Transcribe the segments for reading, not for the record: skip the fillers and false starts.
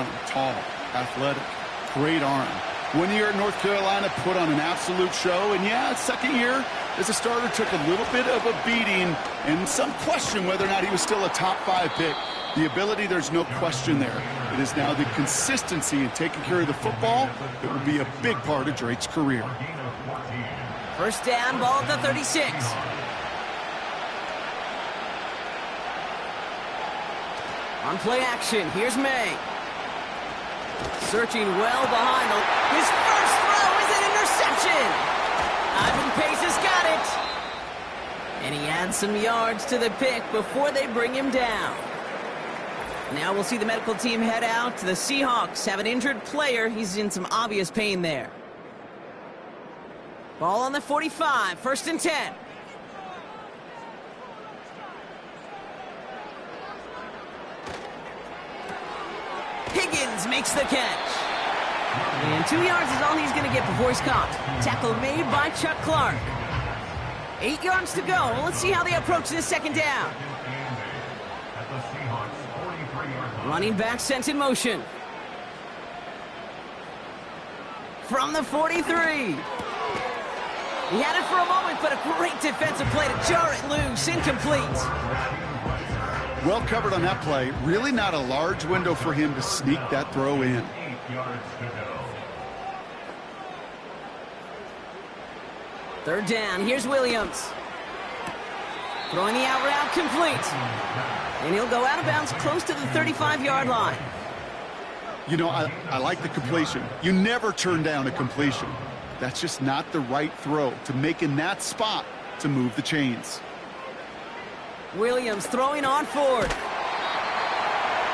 about him. Tall, athletic, great arm. 1 year at North Carolina, put on an absolute show. And yeah, second year as a starter took a little bit of a beating and some question whether or not he was still a top 5 pick. The ability, there's no question there. It is now the consistency in taking care of the football that will be a big part of Drake's career. First down, ball at the 36. On play action, here's May. Searching well behind him. His first throw is an interception. Ivan Pace has got it. And he adds some yards to the pick before they bring him down. Now we'll see the medical team head out. The Seahawks have an injured player. He's in some obvious pain there. Ball on the 45, first and 10. Higgins makes the catch. And 2 yards is all he's going to get before he's caught. Tackle made by Chuck Clark. 8 yards to go. Let's see how they approach this second down. Running back sent in motion. From the 43. He had it for a moment, but a great defensive play to jar it loose. Incomplete. Well covered on that play. Really not a large window for him to sneak that throw in. 8 yards to go. Third down. Here's Williams. Throwing the out route complete. And he'll go out of bounds close to the 35-yard line. You know, I like the completion. You never turn down a completion. That's just not the right throw to make in that spot to move the chains. Williams throwing on forward.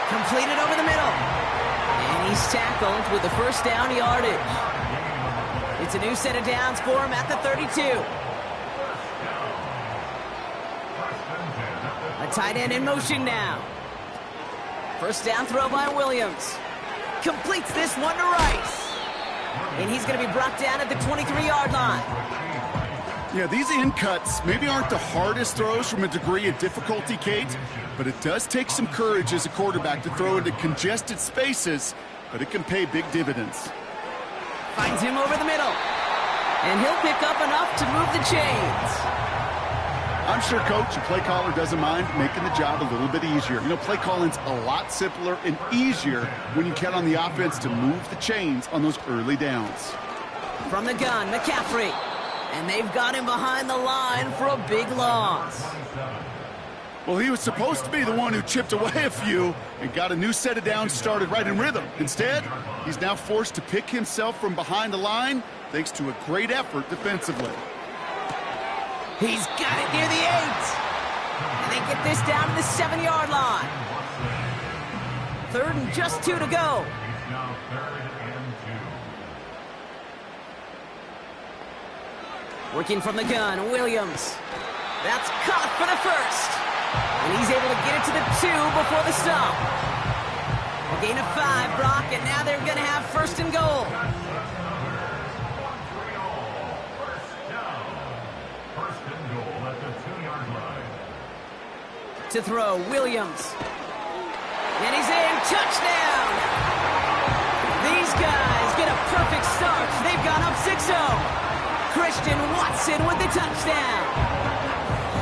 Completed over the middle. And he's tackled with the first down yardage. It's a new set of downs for him at the 32. A tight end in motion now. First down throw by Williams. Completes this one to Rice. And he's going to be brought down at the 23-yard line. Yeah, these in cuts maybe aren't the hardest throws from a degree of difficulty, Kate, but it does take some courage as a quarterback to throw into congested spaces, but it can pay big dividends. Finds him over the middle. And he'll pick up enough to move the chains. I'm sure coach and play caller doesn't mind making the job a little bit easier. You know, play calling's a lot simpler and easier when you count on the offense to move the chains on those early downs. From the gun, McCaffrey. And they've got him behind the line for a big loss. Well, he was supposed to be the one who chipped away a few and got a new set of downs started right in rhythm. Instead, he's now forced to pick himself from behind the line thanks to a great effort defensively. He's got it near the 8. And they get this down to the 7-yard line. Third and just 2 to go. Now 3rd and 2. Working from the gun, Williams. That's caught for the first. And he's able to get it to the 2 before the stop. A gain of 5, Brock, and now they're going to have first and goal. First and goal at the 2-yard line. To throw, Williams. And he's in, touchdown! These guys get a perfect start. They've gone up 6-0. Christian Watson with the touchdown.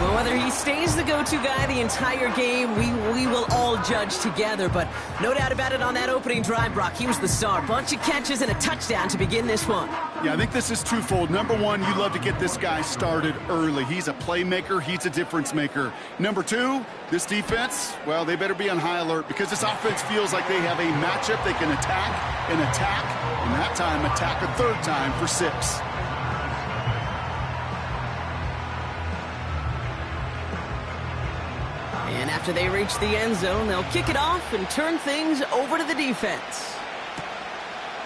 Well, whether he stays the go-to guy the entire game, we will all judge together. But no doubt about it, on that opening drive, Brock, he was the star. Bunch of catches and a touchdown to begin this one. Yeah, I think this is twofold. Number one, you love to get this guy started early. He's a playmaker. He's a difference maker. Number two, this defense, well, they better be on high alert because this offense feels like they have a matchup they can attack and attack, and that time attack a third time for 6. And after they reach the end zone, they'll kick it off and turn things over to the defense.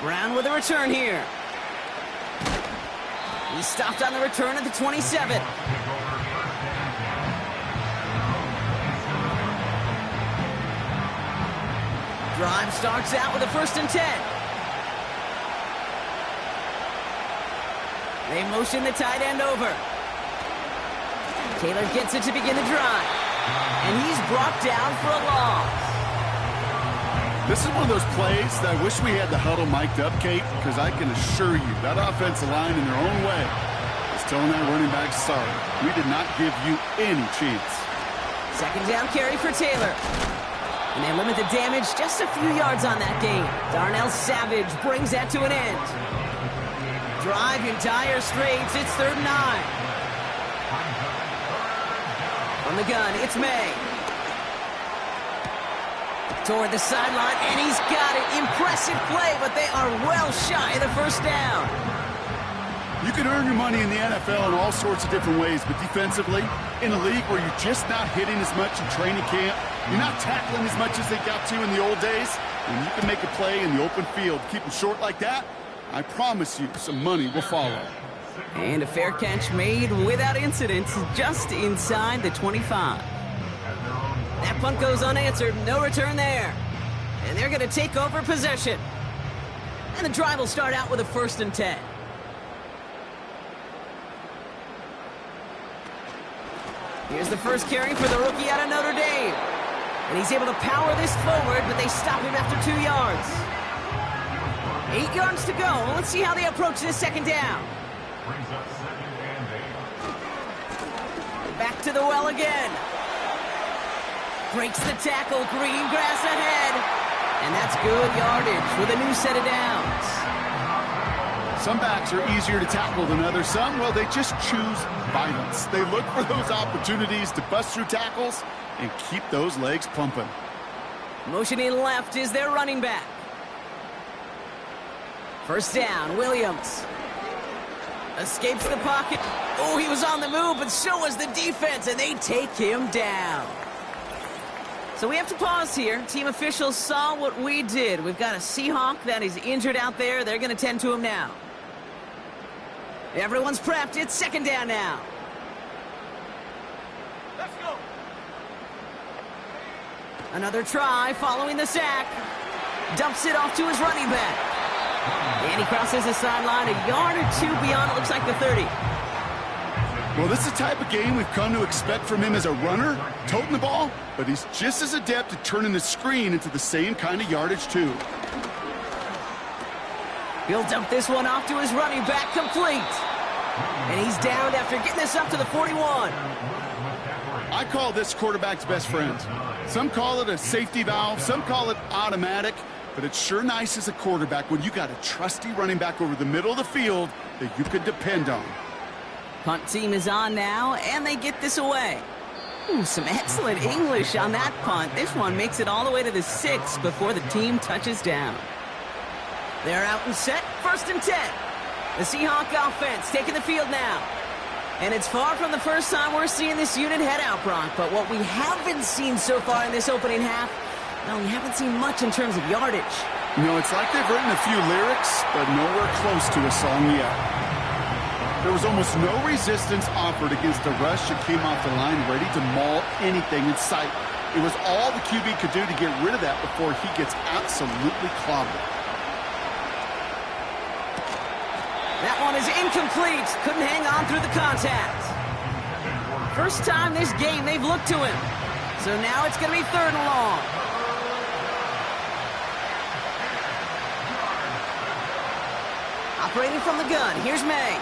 Brown with a return here. He stopped on the return at the 27. Drive starts out with a 1st and 10. They motion the tight end over. Taylor gets it to begin the drive. And he's brought down for a loss. This is one of those plays that I wish we had the huddle mic'd up, Kate, because I can assure you that offensive line in their own way is telling that running back, sorry, we did not give you any chance. Second down carry for Taylor. And they limit the damage just a few yards on that game. Darnell Savage brings that to an end. Drive in dire straits. It's 3rd and 9. From the gun, it's May. Toward the sideline, and he's got it. Impressive play, but they are well shy of the first down. You can earn your money in the NFL in all sorts of different ways, but defensively, in a league where you're just not hitting as much in training camp, you're not tackling as much as they got to in the old days, and you can make a play in the open field, keep them short like that, I promise you some money will follow. And a fair catch made without incident, just inside the 25. That punt goes unanswered, no return there. And they're going to take over possession. And the drive will start out with a 1st and 10. Here's the first carry for the rookie out of Notre Dame. And he's able to power this forward, but they stop him after 2 yards. 8 yards to go. Let's see how they approach this second down. Brings up 2nd and 8. Back to the well again. Breaks the tackle. Green grass ahead. And that's good yardage with a new set of downs. Some backs are easier to tackle than others. Some, well, they just choose violence. They look for those opportunities to bust through tackles and keep those legs pumping. Motioning left is their running back. First down, Williams. Escapes the pocket. Oh, he was on the move, but so was the defense, and they take him down. So we have to pause here. Team officials saw what we did. We've got a Seahawk that is injured out there. They're going to tend to him now. Everyone's prepped. It's second down now. Let's go. Another try following the sack. Dumps it off to his running back. And he crosses the sideline a yard or two beyond, it looks like the 30. Well, this is the type of game we've come to expect from him as a runner, toting the ball, but he's just as adept at turning the screen into the same kind of yardage, too. He'll dump this one off to his running back, complete. And he's downed after getting this up to the 41. I call this quarterback's best friend. Some call it a safety valve, some call it automatic, but it's sure nice as a quarterback when you got a trusty running back over the middle of the field that you could depend on. Punt team is on now, and they get this away. Ooh, some excellent English on that punt. This one makes it all the way to the 6 before the team touches down. They're out and set, 1st and 10. The Seahawk offense taking the field now. And it's far from the first time we're seeing this unit head out, Brock. But what we haven't seen so far in this opening half, no, we haven't seen much in terms of yardage. You know, it's like they've written a few lyrics, but nowhere close to a song yet. There was almost no resistance offered against a rush that came off the line ready to maul anything in sight. It was all the QB could do to get rid of that before he gets absolutely clobbered. That one is incomplete. Couldn't hang on through the contact. First time this game they've looked to him. So now it's going to be 3rd and long. Operating from the gun, here's May.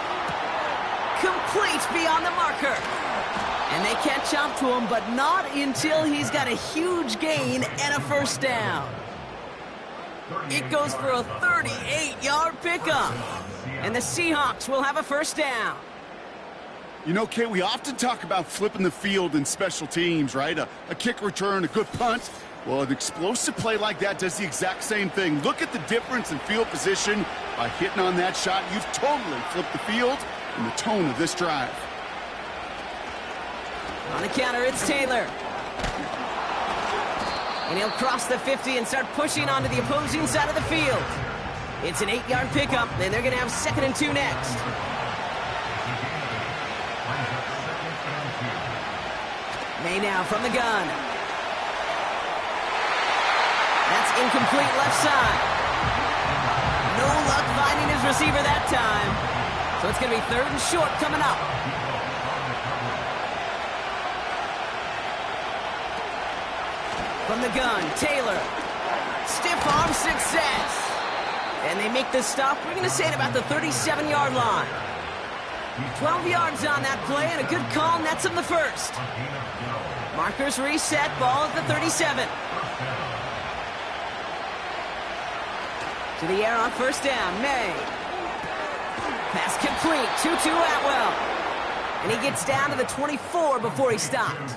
Complete beyond the marker. And they catch up to him, but not until he's got a huge gain and a first down. It goes for a 38-yard pickup. And the Seahawks will have a first down. You know, Kate, we often talk about flipping the field in special teams, right? A kick return, a good punt. Well, an explosive play like that does the exact same thing. Look at the difference in field position. By hitting on that shot, you've totally flipped the field and the tone of this drive. On the counter, it's Taylor. And he'll cross the 50 and start pushing onto the opposing side of the field. It's an 8-yard pickup, and they're going to have 2nd and 2 next. May now from the gun. That's incomplete left side. No luck finding his receiver that time. So it's going to be 3rd and short coming up. From the gun, Taylor. Stiff arm success. And they make the stop, we're going to say, at about the 37-yard line. 12 yards on that play, and a good call nets him the first. Markers reset, ball at the 37. To the air on first down, May. Pass complete, 2-2 Atwell. And he gets down to the 24 before he stopped.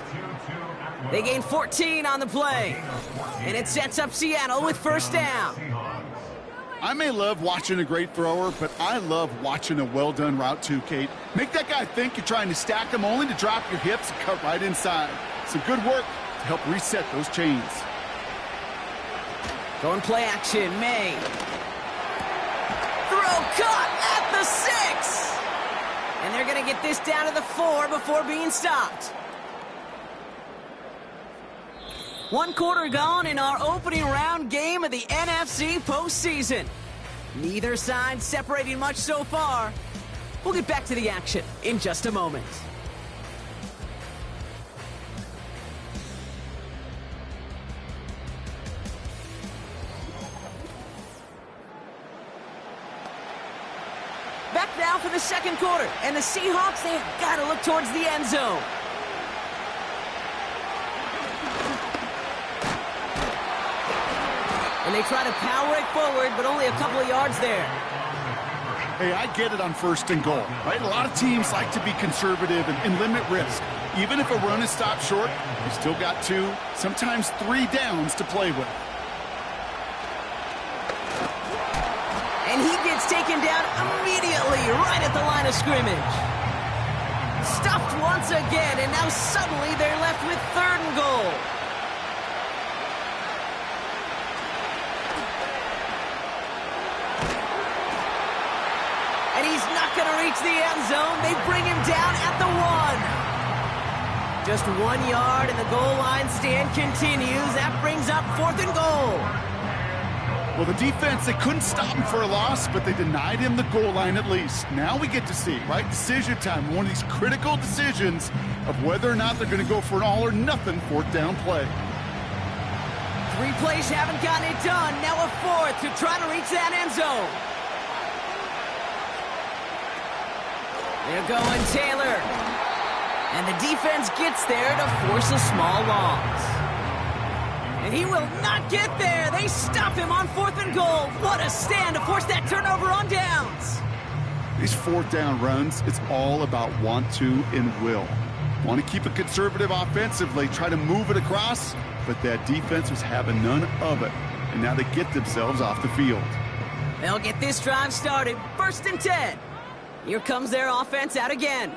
They gain 14 on the play. And it sets up Seattle with first down. I may love watching a great thrower, but I love watching a well-done route too, Kate. Make that guy think you're trying to stack him only to drop your hips and cut right inside. Some good work to help reset those chains. Going play action, May. Throw caught at the 6. And they're going to get this down to the 4 before being stopped. 1 quarter gone in our opening round game of the NFC postseason. Neither side separating much so far. We'll get back to the action in just a moment. Back now for the second quarter, and the Seahawks, they have got to look towards the end zone. And they try to power it forward, but only a couple of yards there. Hey, I get it on first and goal, right? A lot of teams like to be conservative and limit risk. Even if a run is stopped short, you still got 2, sometimes 3 downs to play with. And he gets taken down immediately right at the line of scrimmage. Stuffed once again, and now suddenly they're left with 3rd and goal. And he's not going to reach the end zone. They bring him down at the 1. Just 1 yard, and the goal line stand continues. That brings up 4th and goal. Well, the defense, they couldn't stop him for a loss, but they denied him the goal line at least. Now we get to see, right, decision time, one of these critical decisions of whether or not they're going to go for an all-or-nothing 4th down play. 3 plays haven't gotten it done. Now a 4th to try to reach that end zone. They're going Taylor. And the defense gets there to force a small loss. And he will not get there. They stop him on 4th and goal. What a stand to force that turnover on downs. These 4th down runs, it's all about want to and will. Want to keep it conservative offensively, try to move it across, but that defense was having none of it. And now they get themselves off the field. They'll get this drive started. 1st and 10. Here comes their offense out again.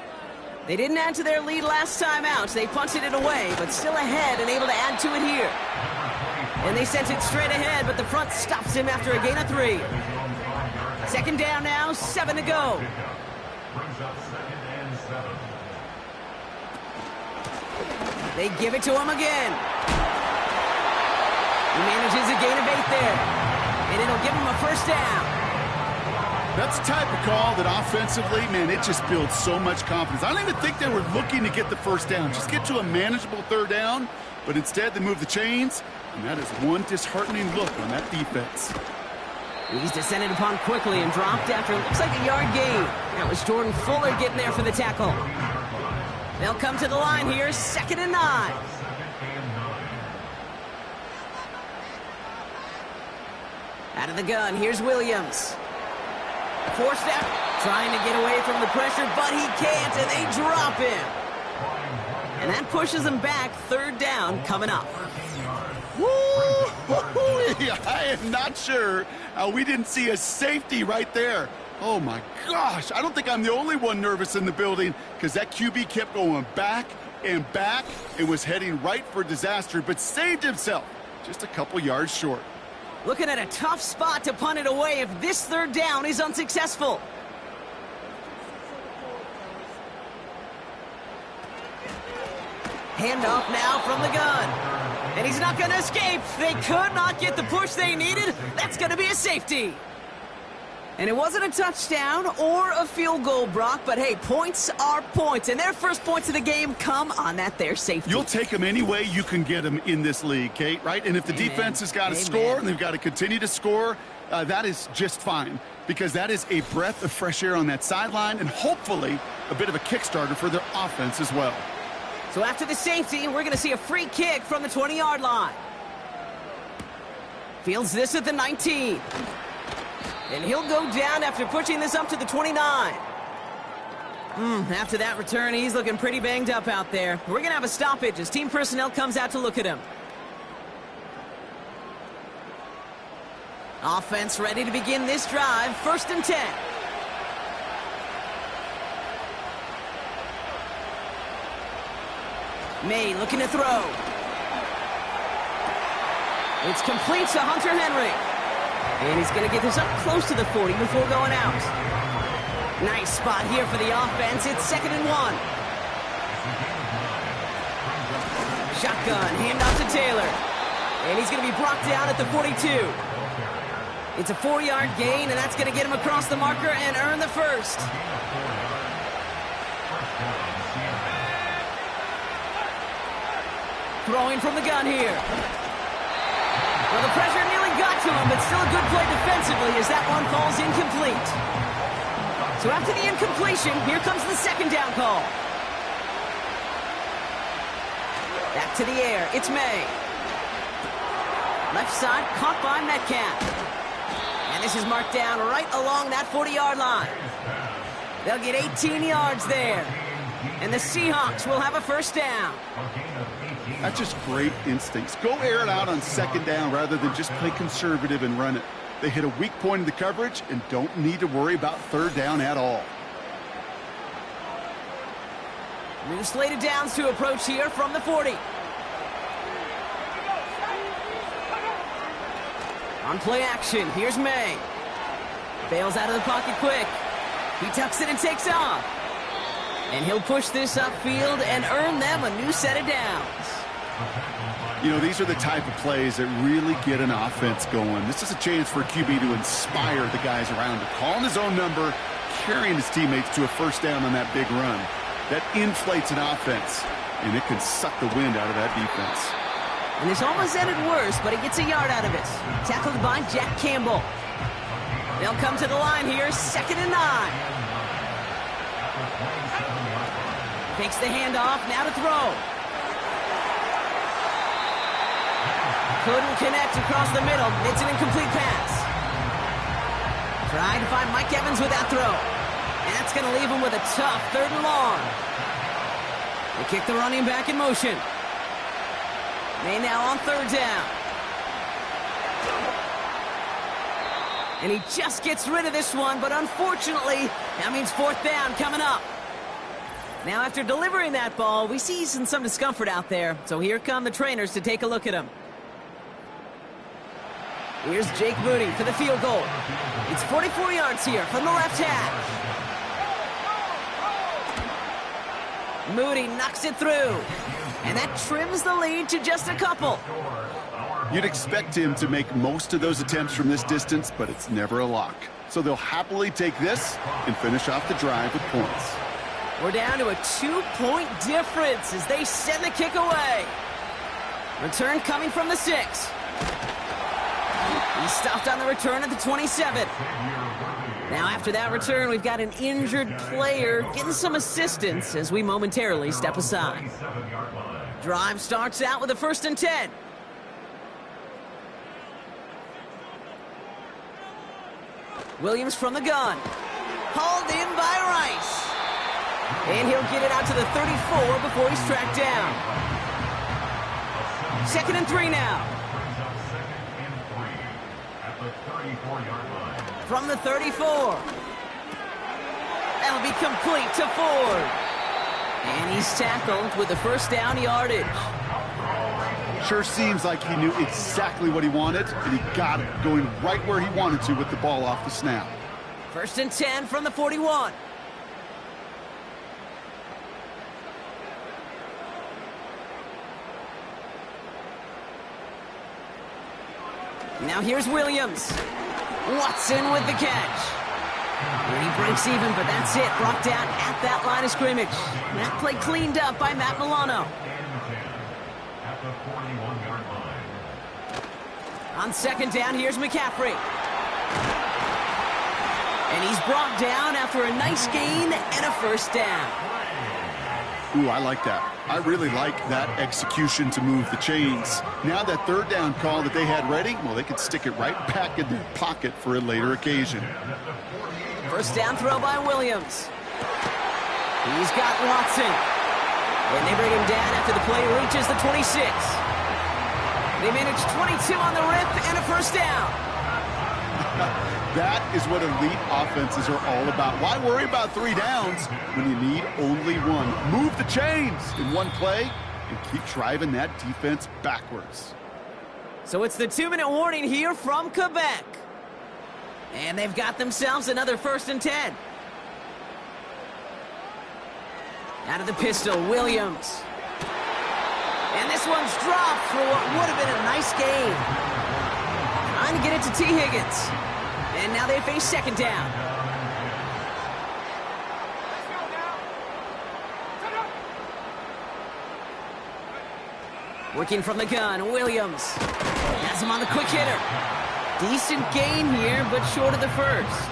They didn't add to their lead last time out. They punted it away, but still ahead and able to add to it here. And they sent it straight ahead, but the front stops him after a gain of 3. 2nd down now, 7 to go. They give it to him again. He manages a gain of 8 there. And it'll give him a first down. That's the type of call that offensively, man, it just builds so much confidence. I don't even think they were looking to get the first down. Just get to a manageable 3rd down, but instead they move the chains, and that is one disheartening look on that defense. He's descended upon quickly and dropped after it looks like a yard gain. That was Jordan Fuller getting there for the tackle. They'll come to the line here, 2nd and 9. Out of the gun, here's Williams. Forced out, trying to get away from the pressure, but he can't, and they drop him. And that pushes him back. 3rd down coming up. Woo! I am not sure how we didn't see a safety right there. Oh, my gosh. I don't think I'm the only one nervous in the building because that QB kept going back and back and was heading right for disaster, but saved himself just a couple yards short. Looking at a tough spot to punt it away if this 3rd down is unsuccessful. Handoff now from the gun. And he's not going to escape. They could not get the push they needed. That's going to be a safety. And it wasn't a touchdown or a field goal, Brock, but hey, points are points. And their first points of the game come on that there safety. You'll take them any way you can get them in this league, Kate, right? And if the defense has got to score and they've got to continue to score, that is just fine, because that is a breath of fresh air on that sideline and hopefully a bit of a kickstarter for their offense as well. So after the safety, we're going to see a free kick from the 20-yard line. Fields this at the 19. And he'll go down after pushing this up to the 29. After that return, he's looking pretty banged up out there. We're going to have a stoppage as team personnel comes out to look at him. Offense ready to begin this drive. 1st and 10. May looking to throw. It's complete to Hunter Henry. And he's going to get this up close to the 40 before going out. Nice spot here for the offense. It's 2nd and 1. Shotgun, handoff to Taylor. And he's going to be brought down at the 42. It's a 4-yard gain, and that's going to get him across the marker and earn the first. Throwing from the gun here. Well, the pressure nearly got to him, but still a good play defensively as that one falls incomplete. So after the incompletion, here comes the 2nd down call. Back to the air. It's May. Left side caught by Metcalf. And this is marked down right along that 40-yard line. They'll get 18 yards there. And the Seahawks will have a 1st down. That's just great instincts. Go air it out on 2nd down rather than just play conservative and run it. They hit a weak point in the coverage and don't need to worry about 3rd down at all. New slated downs to approach here from the 40. On play action, here's May. Bails out of the pocket quick. He tucks it and takes off. And he'll push this upfield and earn them a new set of downs. You know, these are the type of plays that really get an offense going. This is a chance for a QB to inspire the guys around him. Calling his own number, carrying his teammates to a 1st down on that big run. That inflates an offense, and it can suck the wind out of that defense. And this almost ended worse, but he gets a yard out of it. Tackled by Jack Campbell. They'll come to the line here, 2nd and 9. Takes the handoff, now to throw. Couldn't connect across the middle. It's an incomplete pass. Trying to find Mike Evans with that throw. And that's going to leave him with a tough 3rd and long. They kick the running back in motion. May now on 3rd down. And he just gets rid of this one, but unfortunately, that means 4th down coming up. Now, after delivering that ball, we see some discomfort out there. So here come the trainers to take a look at him. Here's Jake Moody for the field goal. It's 44 yards here from the left hash. Moody knocks it through. And that trims the lead to just a couple. You'd expect him to make most of those attempts from this distance, but it's never a lock. So they'll happily take this and finish off the drive with points. We're down to a 2-point difference as they send the kick away. Return coming from the 6. He stopped on the return at the 27. Now after that return, we've got an injured player getting some assistance as we momentarily step aside. Drive starts out with a 1st and 10. Williams from the gun. Hauled in by Rice. And he'll get it out to the 34 before he's tracked down. 2nd and 3 now. From the 34. That'll be complete to Ford. And he's tackled with the 1st down yardage. Sure seems like he knew exactly what he wanted, and he got it going right where he wanted to with the ball off the snap. 1st and 10 from the 41. Now here's Williams. Watson with the catch. And he breaks even, but that's it. Brought down at that line of scrimmage. That play cleaned up by Matt Milano. At the 41-yard line. On second down, here's McCaffrey. And he's brought down after a nice gain and a first down. Ooh, I like that. I really like that execution to move the chains. Now that third down call that they had ready, well, they could stick it right back in their pocket for a later occasion. First down throw by Williams. He's got Watson. And they bring him down after the play reaches the 26. They manage 22 on the rip and a first down. That is what elite offenses are all about. Why worry about 3 downs when you need only one? Move the chains in one play and keep driving that defense backwards. So it's the 2-minute warning here from Quebec. And they've got themselves another 1st and 10. Out of the pistol, Williams. And this one's dropped for what would have been a nice gain. Trying to get it to T. Higgins. And now they face second down. Working from the gun, Williams. Has him on the quick hitter. Decent gain here, but short of the first.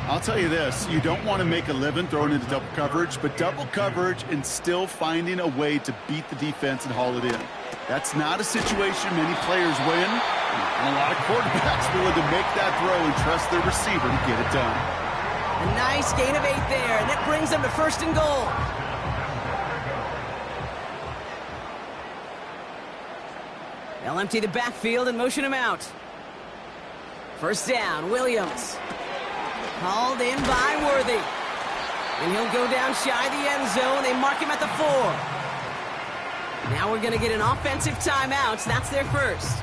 I'll tell you this, you don't want to make a living throwing into double coverage, but double coverage and still finding a way to beat the defense and haul it in. That's not a situation many players win, and a lot of quarterbacks willing to make that throw and trust their receiver to get it done. A nice gain of 8 there, and that brings them to 1st and goal. They'll empty the backfield and motion him out. First down, Williams. Called in by Worthy. And he'll go down shy of the end zone. They mark him at the 4. Now we're going to get an offensive timeout. That's their first.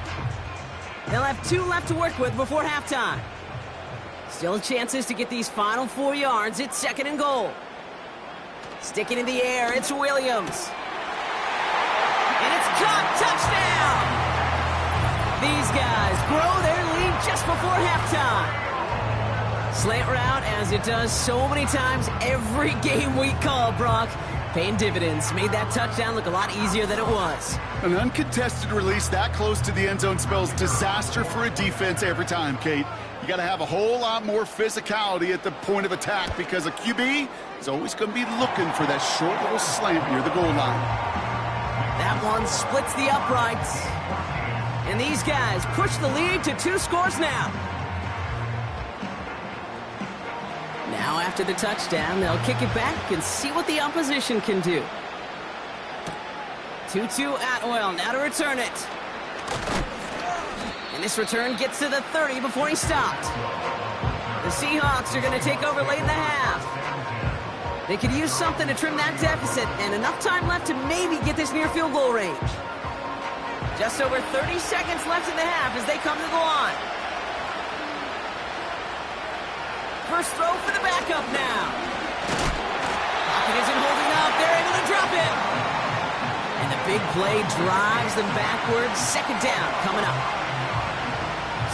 They'll have 2 left to work with before halftime. Still chances to get these final 4 yards. It's 2nd and goal. Sticking in the air, it's Williams. And it's caught. Touchdown! These guys grow their lead just before halftime. Slant route, as it does so many times every game we call, Brock. Paying dividends. Made that touchdown look a lot easier than it was. An uncontested release that close to the end zone spells disaster for a defense every time, Kate. You got to have a whole lot more physicality at the point of attack because a QB is always going to be looking for that short little slant near the goal line. That one splits the uprights. And these guys push the lead to 2 scores now. Now after the touchdown, they'll kick it back and see what the opposition can do. 2-2 Atwell, now to return it. And this return gets to the 30 before he stopped. The Seahawks are going to take over late in the half. They could use something to trim that deficit, and enough time left to maybe get this near field goal range. Just over 30 seconds left in the half as they come to the line. First throw for the backup now. Pocket isn't holding up. They're able to drop it. And the big play drives them backwards. Second down coming up.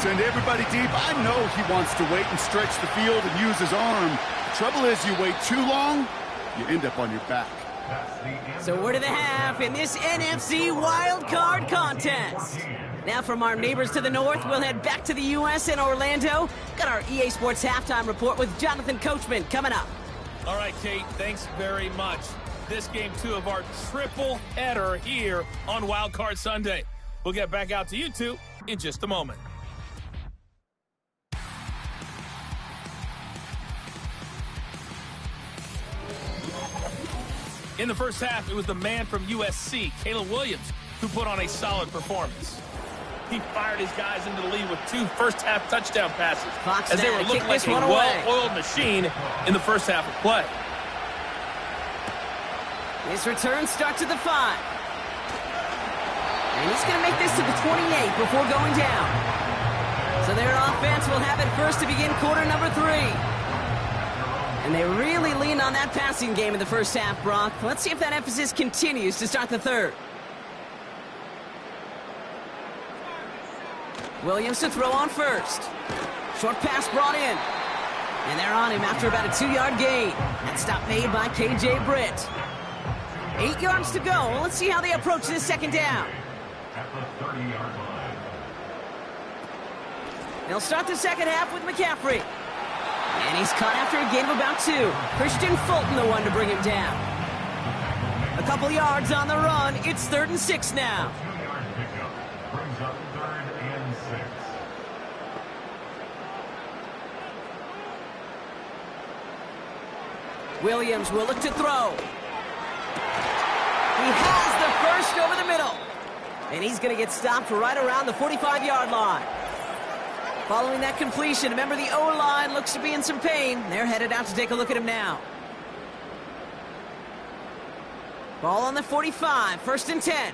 Send everybody deep. I know he wants to wait and stretch the field and use his arm. The trouble is you wait too long, you end up on your back. So we're to the half in this NFC Wild Card contest. Now from our neighbors to the north, we'll head back to the U.S. and Orlando. Got our EA Sports halftime report with Jonathan Coachman coming up. All right, Kate, thanks very much. This game 2 of our triple header here on Wild Card Sunday. We'll get back out to you two in just a moment. In the first half, it was the man from USC, Caleb Williams, who put on a solid performance. He fired his guys into the lead with 2 first-half touchdown passes Fox as they were looking like a well-oiled machine in the first half of play. This return starts at the 5. And he's going to make this to the 28 before going down. So their offense will have it first to begin quarter number 3. And they really leaned on that passing game in the first half, Brock. Let's see if that emphasis continues to start the third. Williams to throw on first. Short pass brought in. And they're on him after about a 2-yard gain. That stop made by K.J. Britt. 8 yards to go. Let's see how they approach this second down. At the 30-yard line. They'll start the second half with McCaffrey. And he's caught after a gain of about 2. Christian Fulton, the one to bring him down. A couple yards on the run. It's 3rd and 6 now. 2-yard pickup brings up 3rd and 6. Williams will look to throw. He has the first over the middle. And he's going to get stopped right around the 45-yard line. Following that completion, remember the O-line looks to be in some pain. They're headed out to take a look at him now. Ball on the 45, 1st and 10.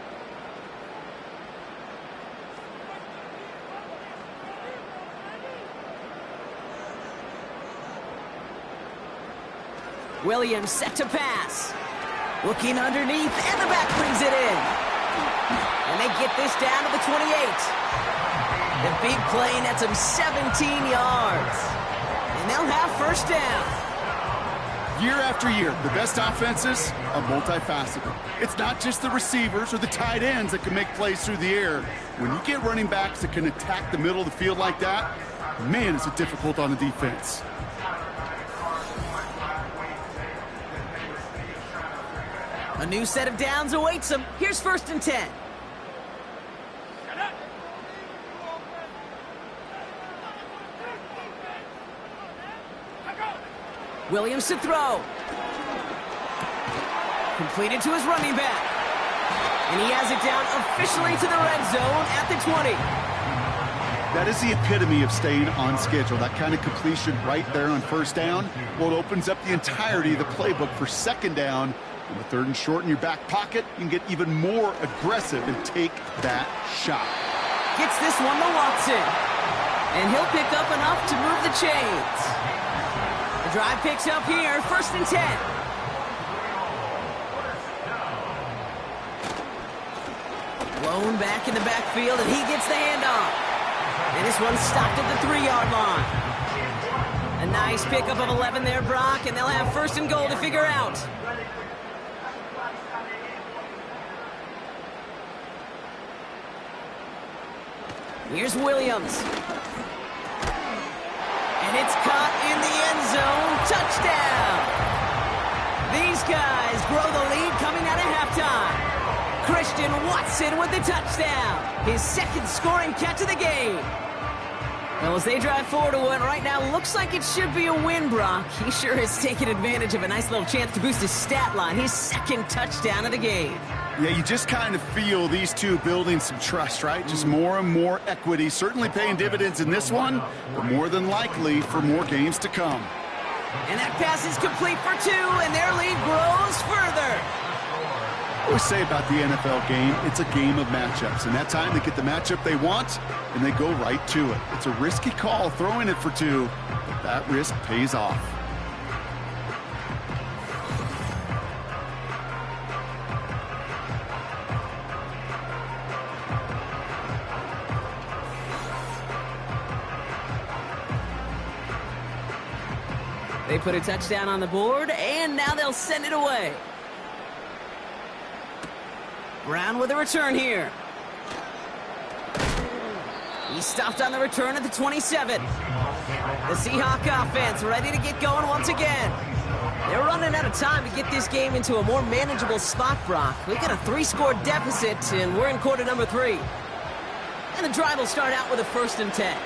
Williams set to pass. Looking underneath, and the back brings it in. And they get this down to the 28. The big play nets him 17 yards. And they'll have 1st down. Year after year, the best offenses are multifaceted. It's not just the receivers or the tight ends that can make plays through the air. When you get running backs that can attack the middle of the field like that, man, is it difficult on the defense. A new set of downs awaits him. Here's 1st and 10. Williams to throw. Completed to his running back. And he has it down officially to the red zone at the 20. That is the epitome of staying on schedule. That kind of completion right there on 1st down. Well, it opens up the entirety of the playbook for 2nd down. And with 3rd and short in your back pocket, you can get even more aggressive and take that shot. Gets this one to Watson. And he'll pick up enough to move the chains. The drive picks up here, 1st and 10. Blown back in the backfield, and he gets the handoff. And this one's stopped at the 3-yard line. A nice pickup of 11 there, Brock, and they'll have 1st and goal to figure out. Here's Williams. And it's caught in the end zone. Touchdown! These guys grow the lead coming out of halftime. Christian Watson with the touchdown. His 2nd scoring catch of the game. Well, as they drive forward to what right now looks like it should be a win, Brock. He sure has taken advantage of a nice little chance to boost his stat line. His 2nd touchdown of the game. Yeah, you just kind of feel these two building some trust, right? Just more and more equity. Certainly paying dividends in this one, but more than likely for more games to come. And that pass is complete for 2, and their lead grows further. I always say about the NFL game, it's a game of matchups. And that time they get the matchup they want, and they go right to it. It's a risky call throwing it for 2, but that risk pays off. They put a touchdown on the board, and now they'll send it away. Brown with a return here. He stopped on the return at the 27. The Seahawks offense ready to get going once again. They're running out of time to get this game into a more manageable spot, Brock. We've got a 3-score deficit, and we're in quarter number 3. And the drive will start out with a 1st and 10.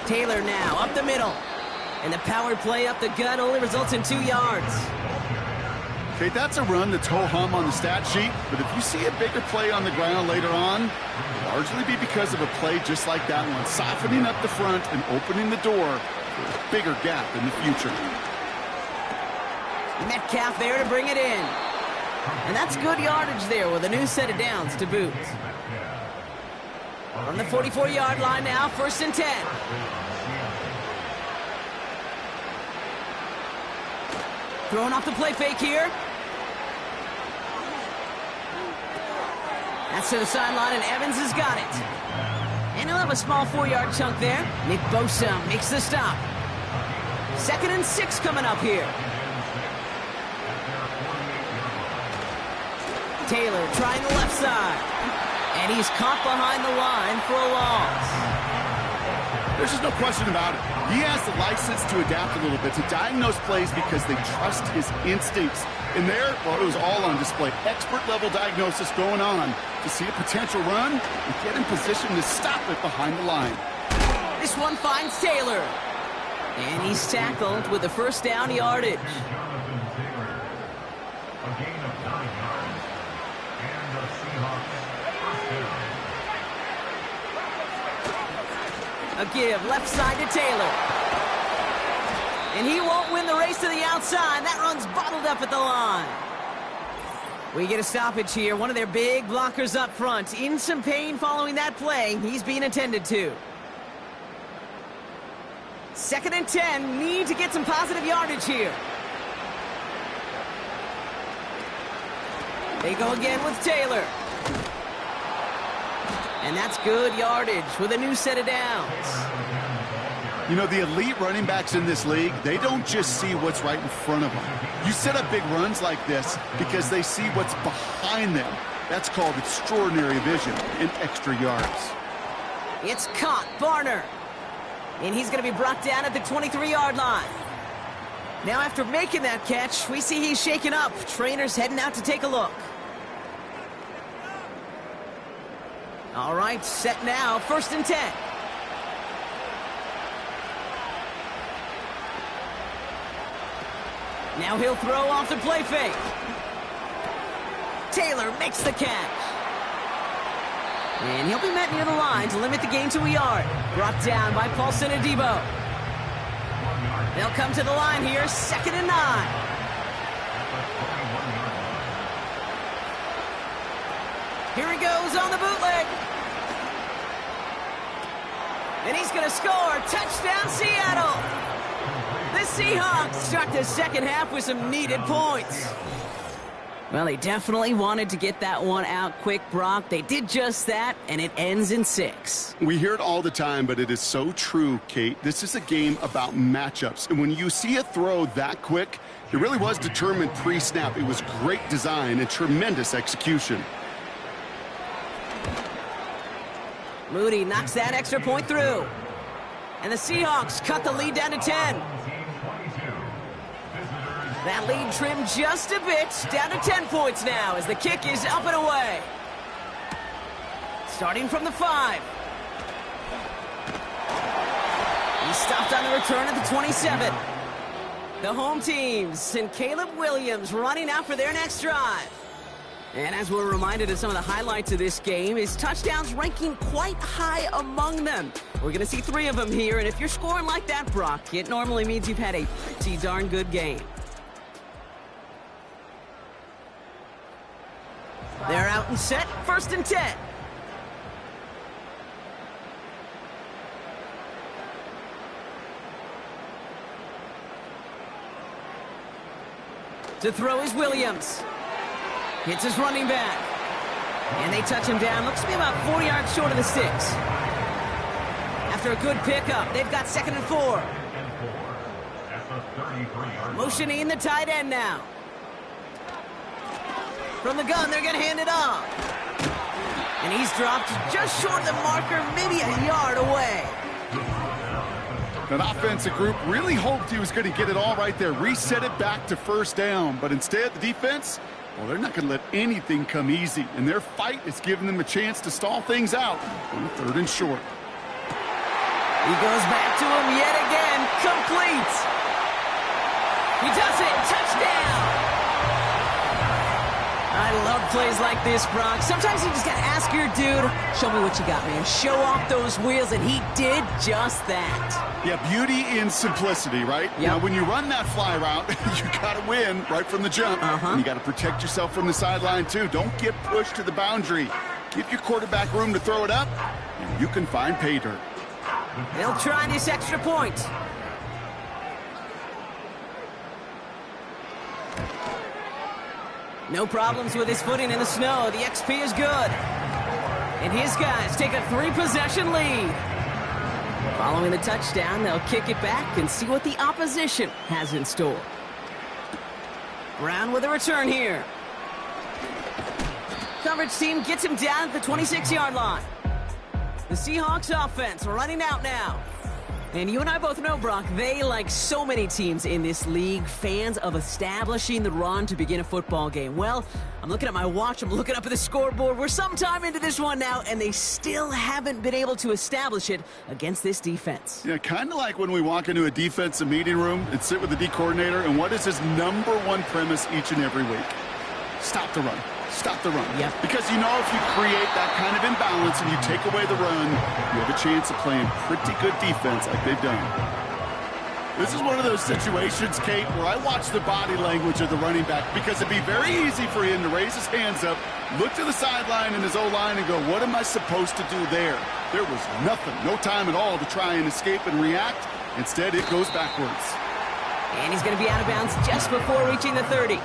Taylor now up the middle. And the power play up the gut only results in 2 yards. Okay, that's a run that's ho-hum on the stat sheet, but if you see a bigger play on the ground later on, it'll largely be because of a play just like that one, softening up the front and opening the door for a bigger gap in the future. Metcalf there to bring it in. And that's good yardage there with a new set of downs to boot. On the 44-yard line now, 1st and 10. Throwing off the play fake here. That's to the sideline, and Evans has got it. And he'll of a small 4-yard chunk there. Nick Bosa makes the stop. 2nd and 6 coming up here. Taylor trying the left side. And he's caught behind the line for a loss. There's just no question about it. He has the license to adapt a little bit, to diagnose plays because they trust his instincts. And there, well, it was all on display. Expert-level diagnosis going on to see a potential run and get in position to stop it behind the line. This one finds Taylor. And he's tackled with the first down yardage. Jonathan Taylor, a gain of 9 yards, and the Seahawks first down. A give left side to Taylor. And he won't win the race to the outside. That run's bottled up at the line. We get a stoppage here. One of their big blockers up front. In some pain following that play. He's being attended to. 2nd and 10. Need to get some positive yardage here. They go again with Taylor. And that's good yardage with a new set of downs. You know, the elite running backs in this league, they don't just see what's right in front of them. You set up big runs like this because they see what's behind them. That's called extraordinary vision and extra yards. It's caught, Barner. And he's going to be brought down at the 23-yard line. Now after making that catch, we see he's shaken up. Trainer's heading out to take a look. All right, set now, 1st and 10. Now he'll throw off the play fake. Taylor makes the catch. And he'll be met near the line to limit the gain to a yard. Brought down by Paulson Adebo. They'll come to the line here, 2nd and 9. Here he goes on the bootleg. And he's going to score. Touchdown, Seattle. The Seahawks start the second half with some needed points. Well, they definitely wanted to get that one out quick, Brock. They did just that, and it ends in 6. We hear it all the time, but it is so true, Kate. This is a game about matchups. And when you see a throw that quick, it really was determined pre-snap. It was great design and tremendous execution. Moody knocks that extra point through. And the Seahawks cut the lead down to 10. That lead trimmed just a bit, down to 10 points now as the kick is up and away. Starting from the 5. He's stopped on the return at the 27. The home teams and Caleb Williams running out for their next drive. And as we're reminded of some of the highlights of this game, his touchdowns ranking quite high among them. We're going to see 3 of them here, and if you're scoring like that, Brock, it normally means you've had a pretty darn good game. They're out and set, 1st and 10. To throw is Williams. Hits his running back. And they touch him down. Looks to be about 40 yards short of the sticks. After a good pickup, they've got 2nd and 4. Motioning the tight end now. From the gun, they're going to hand it off. And he's dropped just short of the marker, maybe a yard away. That offensive group really hoped he was going to get it all right there, reset it back to 1st down. But instead, the defense, well, they're not going to let anything come easy. And their fight is giving them a chance to stall things out on 3rd and short. He goes back to him yet again. Complete. He does it. Touchdown. I love plays like this, Brock. Sometimes you just got to ask your dude, show me what you got, man. Show off those wheels, and he did just that. Yeah, beauty in simplicity, right? Yep. Now, when you run that fly route, you got to win right from the jump. And you got to protect yourself from the sideline, too. Don't get pushed to the boundary. Give your quarterback room to throw it up, and you can find pay dirt. They'll try this extra point. No problems with his footing in the snow. The XP is good. And his guys take a 3-possession lead. Following the touchdown, they'll kick it back and see what the opposition has in store. Brown with a return here. Coverage team gets him down at the 26-yard line. The Seahawks offense running out now. And you and I both know, Brock, they, like so many teams in this league, fans of establishing the run to begin a football game. Well, I'm looking at my watch, I'm looking up at the scoreboard. We're sometime into this one now, and they still haven't been able to establish it against this defense. Yeah, kind of like when we walk into a defensive meeting room and sit with the D coordinator, and what is his number one premise each and every week? Stop the run. Stop the run. Yep. Because you know if you create that kind of imbalance and you take away the run, you have a chance of playing pretty good defense like they've done. This is one of those situations, Kate, where I watch the body language of the running back because it'd be very easy for him to raise his hands up, look to the sideline in his O-line and go, what am I supposed to do there? There was nothing, no time at all to try and escape and react. Instead, it goes backwards. And he's going to be out of bounds just before reaching the 30.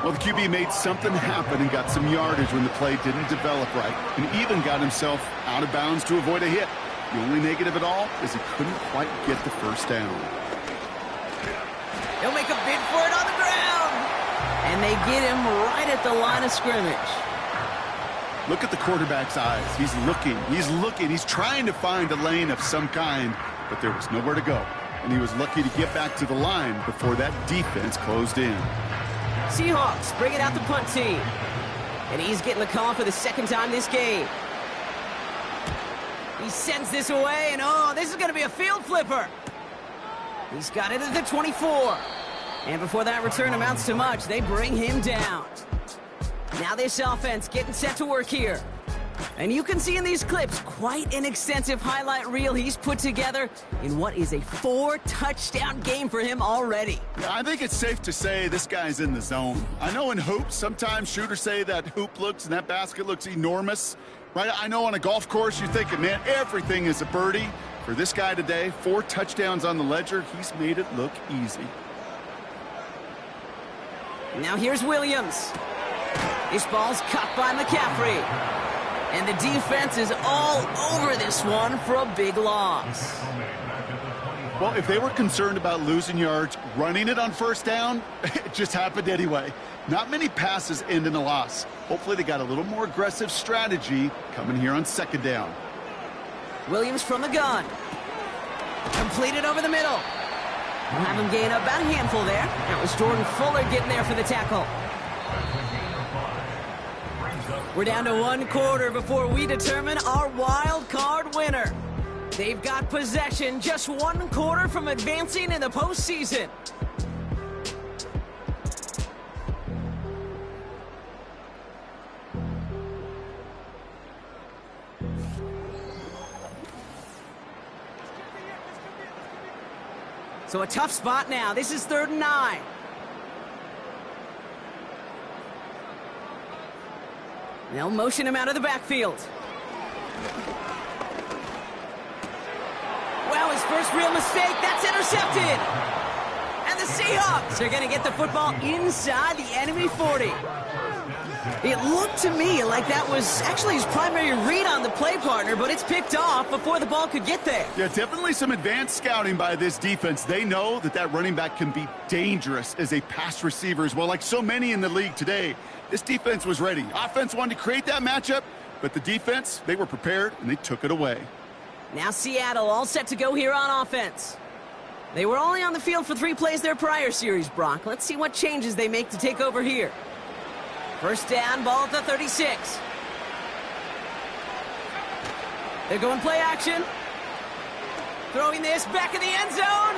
Well, the QB made something happen and got some yardage when the play didn't develop right, and even got himself out of bounds to avoid a hit. The only negative at all is he couldn't quite get the first down. He'll make a bid for it on the ground. And they get him right at the line of scrimmage. Look at the quarterback's eyes. He's looking. He's trying to find a lane of some kind, but there was nowhere to go. And he was lucky to get back to the line before that defense closed in. Seahawks bringing out the punt team. And he's getting the call for the second time this game. He sends this away, and oh, this is going to be a field flipper. He's got it at the 24. And before that return amounts to much, they bring him down. Now this offense getting set to work here. And you can see in these clips quite an extensive highlight reel he's put together in what is a 4-touchdown game for him already. Yeah, I think it's safe to say this guy's in the zone. I know in hoops, sometimes shooters say that hoop looks and that basket looks enormous. Right? I know on a golf course you're thinking, man, everything is a birdie. For this guy today, 4 touchdowns on the ledger, he's made it look easy. Now here's Williams. This ball's cut by McCaffrey. And the defense is all over this one for a big loss. Well, if they were concerned about losing yards, running it on first down, it just happened anyway. Not many passes end in a loss. Hopefully they got a little more aggressive strategy coming here on second down. Williams from the gun. Completed over the middle. We'll have him gain about a handful there. That was Jordan Fuller getting there for the tackle. We're down to 1 quarter before we determine our wild card winner. They've got possession, just 1 quarter from advancing in the postseason. So a tough spot now. This is 3rd and 9. They'll motion him out of the backfield. Wow, his first real mistake. That's intercepted. And the Seahawks are going to get the football inside the enemy 40. It looked to me like that was actually his primary read on the play partner, but it's picked off before the ball could get there. Yeah, definitely some advanced scouting by this defense. They know that that running back can be dangerous as a pass receiver as well, like so many in the league today. This defense was ready. Offense wanted to create that matchup, but the defense, they were prepared, and they took it away. Now Seattle all set to go here on offense. They were only on the field for 3 plays their prior series, Brock. Let's see what changes they make to take over here. First down, ball at the 36. They're going play action. Throwing this back in the end zone.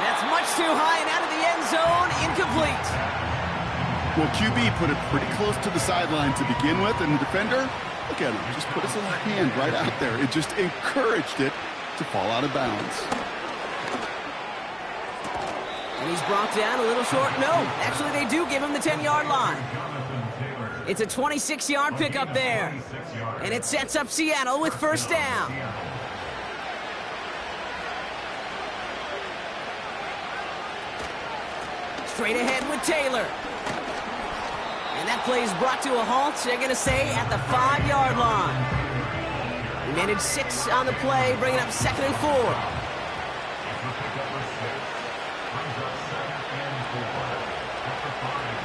That's much too high and out of the end zone. Incomplete. Well, QB put it pretty close to the sideline to begin with, and the defender, look at him, just put his little hand right out there. It just encouraged it to fall out of bounds. And he's brought down a little short. No, actually they do give him the 10-yard line. It's a 26-yard pickup there. And it sets up Seattle with first down. Straight ahead with Taylor. And that play is brought to a halt, they're going to say, at the 5-yard line. He managed 6 on the play, bringing up 2nd and 4.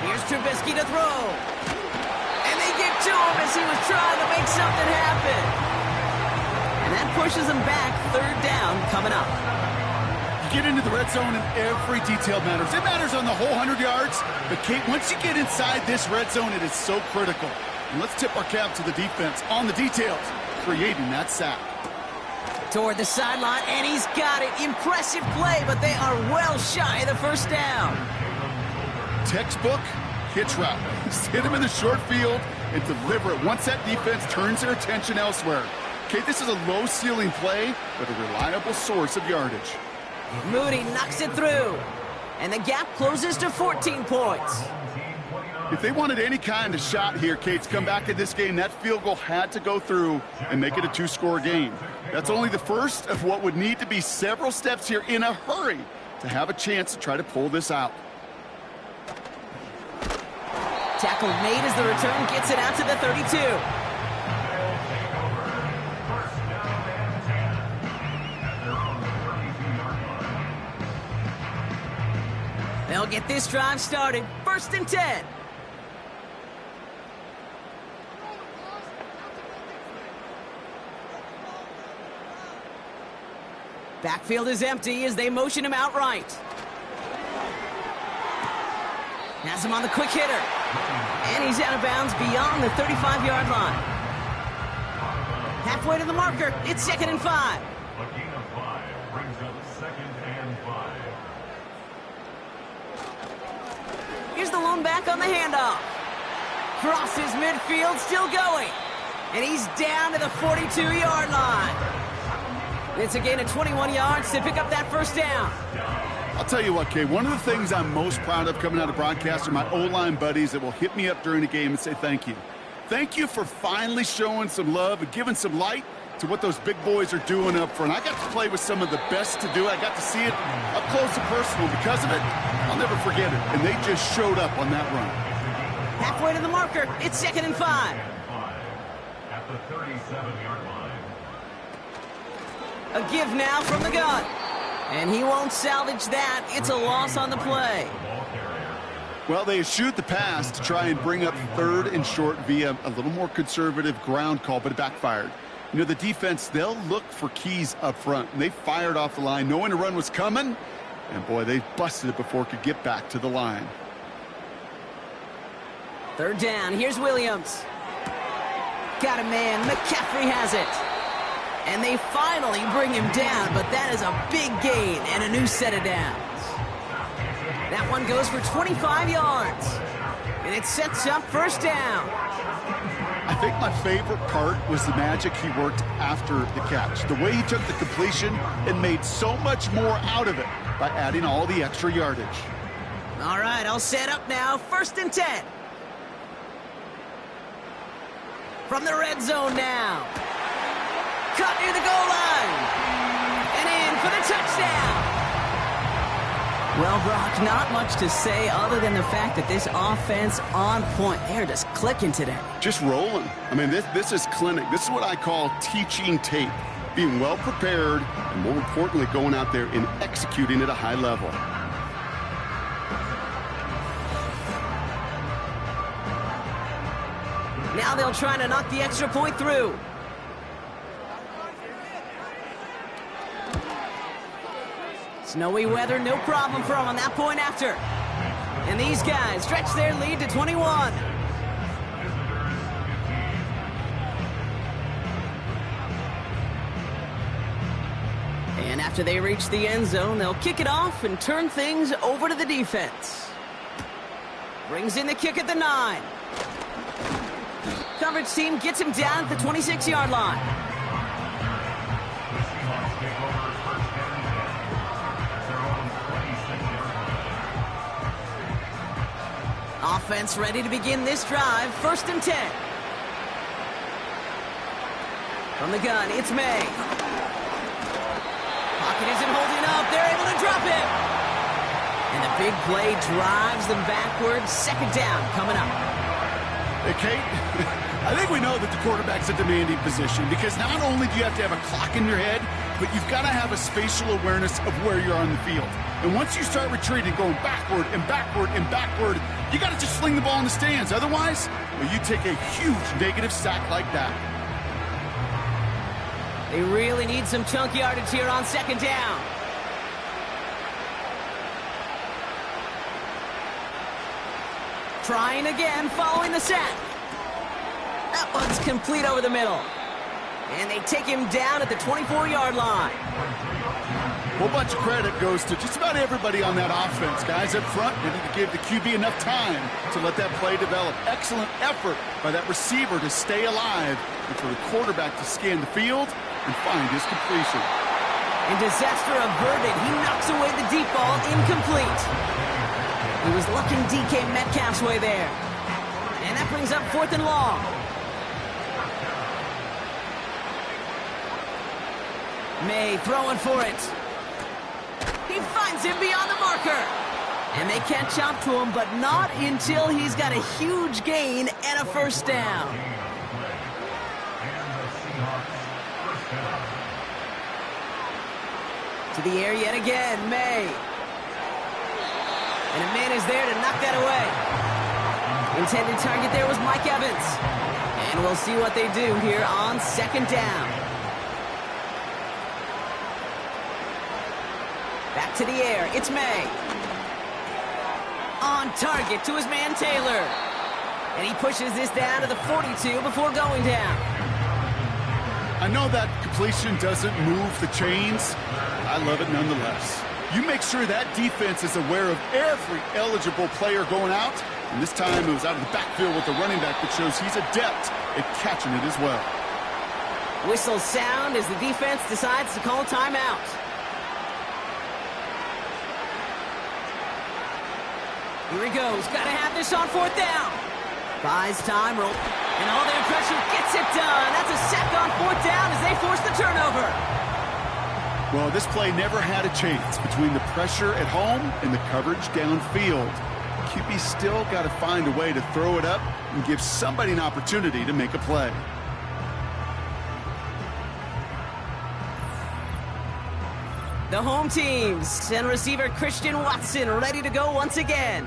Here's Trubisky to throw. And they get to him as he was trying to make something happen. And that pushes him back. 3rd down coming up. You get into the red zone and every detail matters. It matters on the whole 100 yards. But, Kate, once you get inside this red zone, it is so critical. And let's tip our cap to the defense on the details, creating that sack. Toward the sideline, and he's got it. Impressive play, but they are well shy of the 1st down. Textbook hitch route. Just hit him in the short field and deliver it once that defense turns their attention elsewhere. Okay, this is a low-ceiling play, but a reliable source of yardage. Moody knocks it through, and the gap closes to 14 points. If they wanted any kind of shot here, Kate, to come back in this game, that field goal had to go through and make it a 2-score game. That's only the first of what would need to be several steps here in a hurry to have a chance to try to pull this out. Tackle made as the return gets it out to the 32. They'll get this drive started. 1st and 10. Backfield is empty as they motion him out right. Has him on the quick hitter. And he's out of bounds beyond the 35-yard line. Halfway to the marker. It's 2nd and 5. A gain of 5 brings up 2nd and 5. Here's the lone back on the handoff. Crosses midfield, still going. And he's down to the 42-yard line. It's a gain of 21 yards to pick up that 1st down. I'll tell you what, Kay, one of the things I'm most proud of coming out of broadcast are my O-line buddies that will hit me up during the game and say thank you. Thank you for finally showing some love and giving some light to what those big boys are doing up front. I got to play with some of the best to do it. I got to see it up close and personal. Because of it, I'll never forget it. And they just showed up on that run. Halfway to the marker. It's 2nd and 5. At the 37-yard line. A give now from the gun. And he won't salvage that. It's a loss on the play. Well, they eschewed the pass to try and bring up 3rd and short via a little more conservative ground call, but it backfired. You know, the defense, they'll look for keys up front. And they fired off the line knowing a run was coming. And, boy, they busted it before it could get back to the line. 3rd down. Here's Williams. Got a man. McCaffrey has it. And they finally bring him down, but that is a big gain and a new set of downs. That one goes for 25 yards. And it sets up 1st down. I think my favorite part was the magic he worked after the catch. The way he took the completion and made so much more out of it by adding all the extra yardage. All right, I'll set up now. 1st and 10. From the red zone now. Cut near the goal line. And in for the touchdown. Well, Brock, not much to say other than the fact that this offense on point. They're just clicking today. Just rolling. I mean, this is clinic. This is what I call teaching tape. Being well prepared, and more importantly, going out there and executing at a high level. Now they'll try to knock the extra point through. Snowy weather, no problem for them on that point after. And these guys stretch their lead to 21. And after they reach the end zone, they'll kick it off and turn things over to the defense. Brings in the kick at the 9. Coverage team gets him down at the 26-yard line. Offense ready to begin this drive. 1st and 10. From the gun, it's May. Pocket isn't holding up. They're able to drop it. And the big play drives them backwards. 2nd down coming up. Hey, Kate, I think we know that the quarterback's a demanding position because not only do you have to have a clock in your head, but you've got to have a spatial awareness of where you're on the field. And once you start retreating, going backward and backward and backward, you got to just sling the ball in the stands. Otherwise, well, you take a huge negative sack like that. They really need some chunk yardage here on second down. Trying again, following the sack. That one's complete over the middle. And they take him down at the 24-yard line. A whole bunch of credit goes to just about everybody on that offense. Guys up front needed to give the QB enough time to let that play develop. Excellent effort by that receiver to stay alive and for the quarterback to scan the field and find his completion. And disaster averted. He knocks away the deep ball, incomplete. He was looking DK Metcalf's way there. And that brings up 4th and long. May throwing for it. He finds him beyond the marker. And they catch up to him, but not until he's got a huge gain and a first down. To the air yet again, May. And a man is there to knock that away. Intended target there was Mike Evans. And we'll see what they do here on second down. Back to the air, it's May. On target to his man Taylor. And he pushes this down to the 42 before going down. I know that completion doesn't move the chains. I love it nonetheless. You make sure that defense is aware of every eligible player going out. And this time it was out of the backfield with the running back that shows he's adept at catching it as well. Whistles sound as the defense decides to call timeout. Here he goes. Got to have this on 4th down. Buys time, roll. And all their pressure gets it done. That's a sack on 4th down as they force the turnover. Well, this play never had a chance between the pressure at home and the coverage downfield. QB still got to find a way to throw it up and give somebody an opportunity to make a play. The home teams and receiver Christian Watson ready to go once again.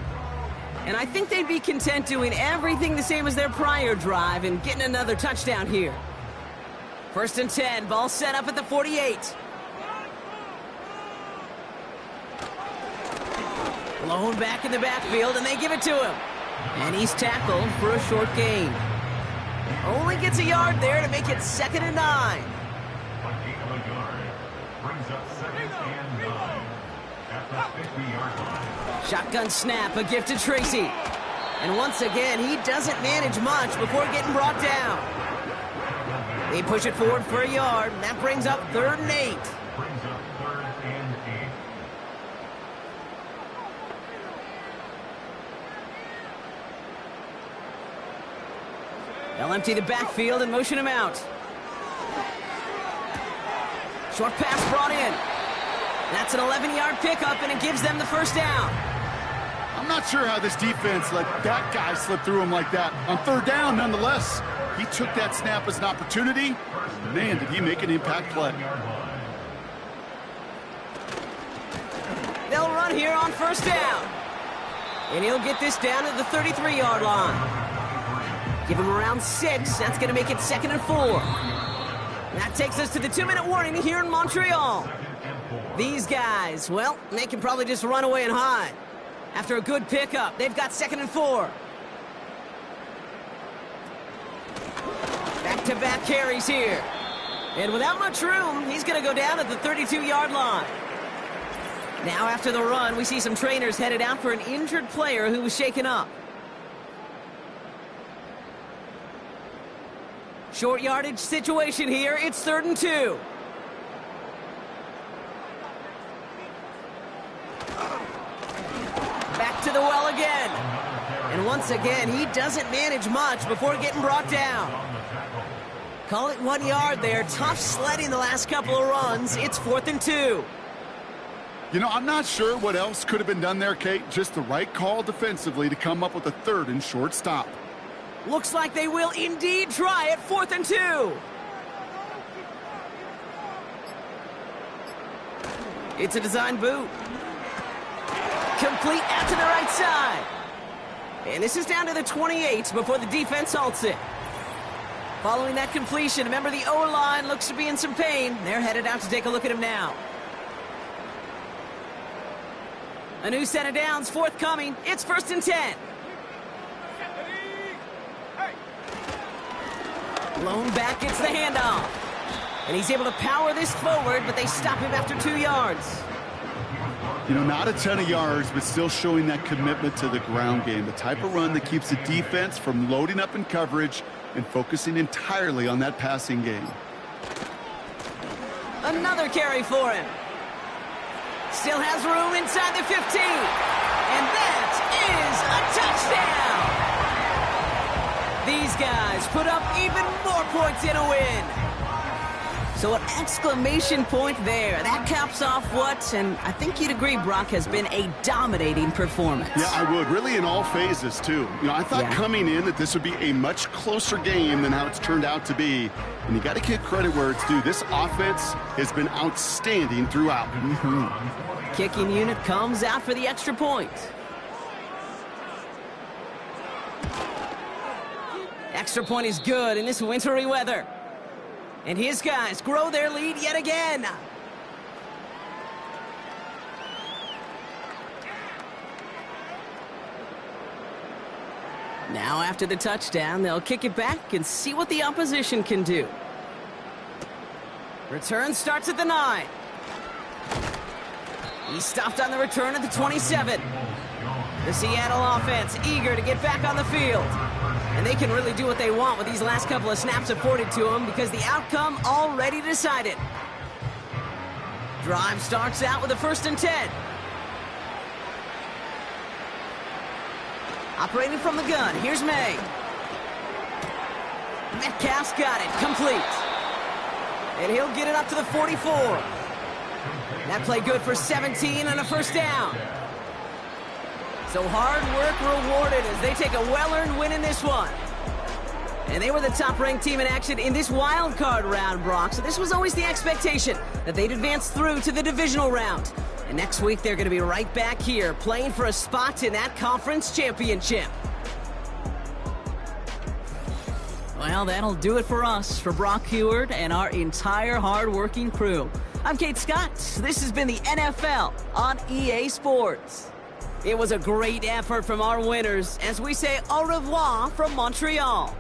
And I think they'd be content doing everything the same as their prior drive and getting another touchdown here. 1st and 10, ball set up at the 48. Blown back in the backfield, and they give it to him. And he's tackled for a short gain. Only gets a yard there to make it 2nd and 9. A gain of a yard brings up 2nd and 9 at the 50-yard line. Shotgun snap, a gift to Tracy. And once again, he doesn't manage much before getting brought down. They push it forward for a yard, and that brings up 3rd and 8. Brings up 3rd and 8. They'll empty the backfield and motion him out. Short pass brought in. That's an 11-yard pickup, and it gives them the first down. I'm not sure how this defense let that guy slip through him like that. On 3rd down, nonetheless, he took that snap as an opportunity. Man, did he make an impact play. They'll run here on 1st down. And he'll get this down at the 33-yard line. Give him around 6. That's going to make it 2nd and 4. That takes us to the 2-minute warning here in Montreal. These guys, well, they can probably just run away and hide. After a good pickup, they've got 2nd and 4. Back-to-back carries here. And without much room, he's going to go down at the 32-yard line. Now after the run, we see some trainers headed out for an injured player who was shaken up. Short yardage situation here. It's 3rd and 2. Back to the well again. And once again, he doesn't manage much before getting brought down. Call it 1 yard there. Tough sledding the last couple of runs. It's 4th and 2. You know, I'm not sure what else could have been done there, Kate. Just the right call defensively to come up with a 3rd and short stop. Looks like they will indeed try it. 4th and 2. It's a design boot. Complete out to the right side. And this is down to the 28 before the defense halts it. Following that completion, remember the O-line looks to be in some pain. They're headed out to take a look at him now. A new set of downs forthcoming. It's 1st and 10. Blown back gets the handoff. And he's able to power this forward, but they stop him after 2 yards. You know, not a ton of yards, but still showing that commitment to the ground game. The type of run that keeps the defense from loading up in coverage and focusing entirely on that passing game. Another carry for him. Still has room inside the 15. And that is a touchdown. These guys put up even more points in a win. So an exclamation point there. That caps off what, and I think you'd agree, Brock, has been a dominating performance. Yeah, I would. Really in all phases, too. You know, I thought coming in that this would be a much closer game than how it's turned out to be. And you got to give credit where it's due. This offense has been outstanding throughout. Kicking unit comes out for the extra point. Extra point is good in this wintry weather. And his guys grow their lead yet again. Now after the touchdown, they'll kick it back and see what the opposition can do. Return starts at the 9. He stopped on the return at the 27. The Seattle offense eager to get back on the field. And they can really do what they want with these last couple of snaps afforded to them because the outcome already decided. Drive starts out with a 1st and 10. Operating from the gun, here's May. Metcalf's got it, complete. And he'll get it up to the 44. That play good for 17 and a 1st down. So hard work rewarded as they take a well-earned win in this one. And they were the top-ranked team in action in this wild card round, Brock. So this was always the expectation that they'd advance through to the divisional round. And next week they're going to be right back here playing for a spot in that conference championship. Well, that'll do it for us, for Brock Heward and our entire hard-working crew. I'm Kate Scott. This has been the NFL on EA Sports. It was a great effort from our winners as we say au revoir from Montreal.